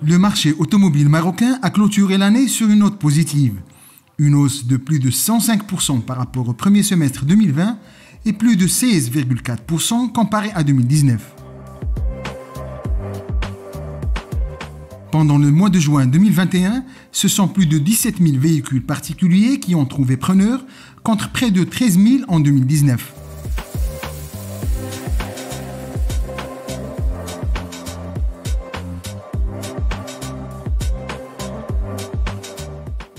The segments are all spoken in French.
Le marché automobile marocain a clôturé l'année sur une note positive. Une hausse de plus de 105% par rapport au premier semestre 2020 et plus de 16,4% comparé à 2019. Pendant le mois de juin 2021, ce sont plus de 17 000 véhicules particuliers qui ont trouvé preneur, contre près de 13 000 en 2019.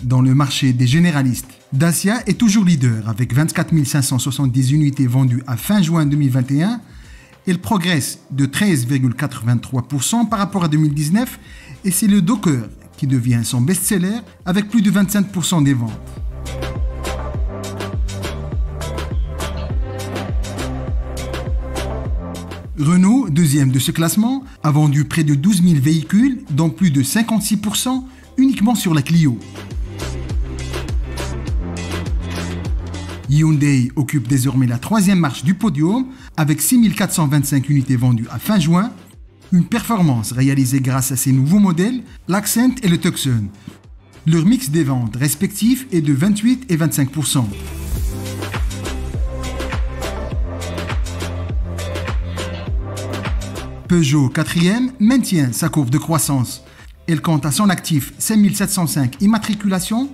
Dans le marché des généralistes, Dacia est toujours leader avec 24 570 unités vendues à fin juin 2021. Elle progresse de 13,83% par rapport à 2019 et c'est le Docker qui devient son best-seller avec plus de 25% des ventes. Renault, deuxième de ce classement, a vendu près de 12 000 véhicules, dont plus de 56% uniquement sur la Clio. Hyundai occupe désormais la troisième marche du podium avec 6 425 unités vendues à fin juin, une performance réalisée grâce à ses nouveaux modèles, l'Accent et le Tucson. Leur mix des ventes respectifs est de 28 et 25%. Peugeot 4e maintient sa courbe de croissance. Elle compte à son actif 5705 immatriculations.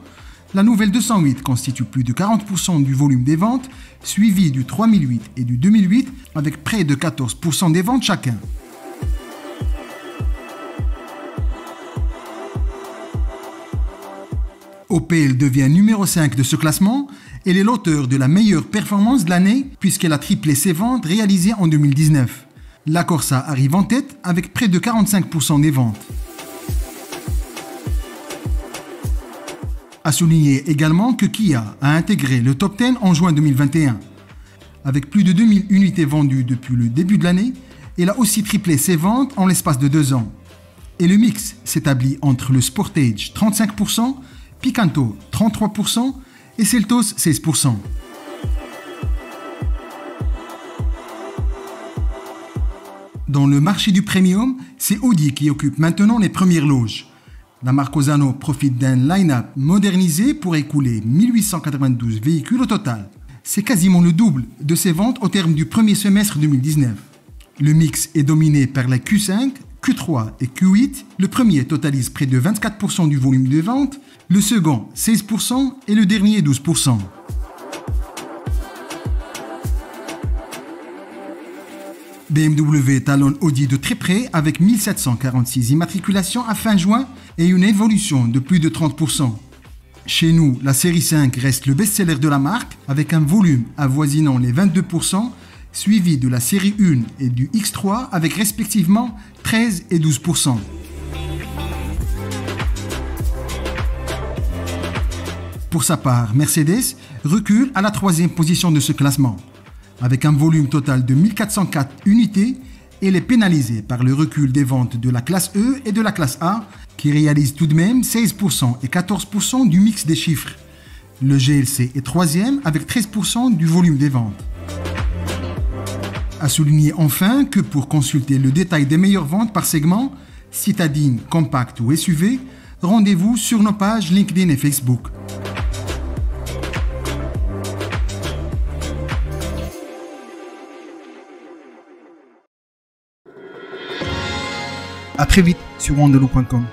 La nouvelle 208 constitue plus de 40% du volume des ventes, suivi du 3008 et du 2008 avec près de 14% des ventes chacun. Opel devient numéro 5 de ce classement. Elle est l'auteur de la meilleure performance de l'année puisqu'elle a triplé ses ventes réalisées en 2019. La Corsa arrive en tête avec près de 45% des ventes. À souligner également que Kia a intégré le top 10 en juin 2021. Avec plus de 2000 unités vendues depuis le début de l'année, elle a aussi triplé ses ventes en l'espace de 2 ans. Et le mix s'établit entre le Sportage 35%, Picanto 33% et Seltos 16%. Dans le marché du premium, c'est Audi qui occupe maintenant les premières loges. La marque Osano profite d'un line-up modernisé pour écouler 1892 véhicules au total. C'est quasiment le double de ses ventes au terme du premier semestre 2019. Le mix est dominé par la Q5, Q3 et Q8. Le premier totalise près de 24% du volume de vente, le second 16% et le dernier 12%. BMW talonne Audi de très près avec 1746 immatriculations à fin juin et une évolution de plus de 30%. Chez nous, la série 5 reste le best-seller de la marque avec un volume avoisinant les 22%, suivi de la série 1 et du X3 avec respectivement 13 et 12%. Pour sa part, Mercedes recule à la troisième position de ce classement. Avec un volume total de 1404 unités, elle est pénalisée par le recul des ventes de la classe E et de la classe A, qui réalisent tout de même 16% et 14% du mix des chiffres. Le GLC est troisième avec 13% du volume des ventes. À souligner enfin que pour consulter le détail des meilleures ventes par segment, citadine, compact ou SUV, rendez-vous sur nos pages LinkedIn et Facebook. À très vite sur wandeloo.com.